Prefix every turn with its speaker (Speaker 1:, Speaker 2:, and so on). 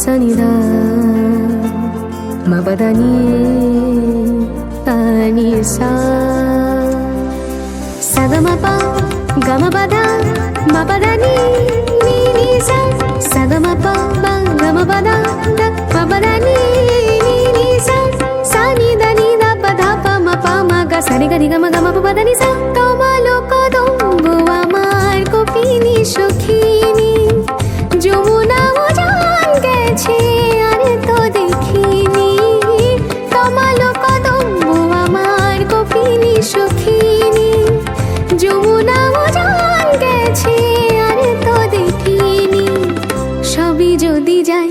Speaker 1: సనిదా మపదని అనిసా సగమప గమపద మపదని నినిసా సగమప గమపద మపదని నినిసా సనిదని దపద పమ పమ గ సని గని గమ గమ పదని సా তোমালো কদম্বু আমার কপিনী সখিনী যমুনা উজান গেছে আর তো দেখিনি তোমালো কদম্বু আমার কপিনী সখিনী যমুনা উজান গেছে আর তো দেখিনি সবই যদি যায়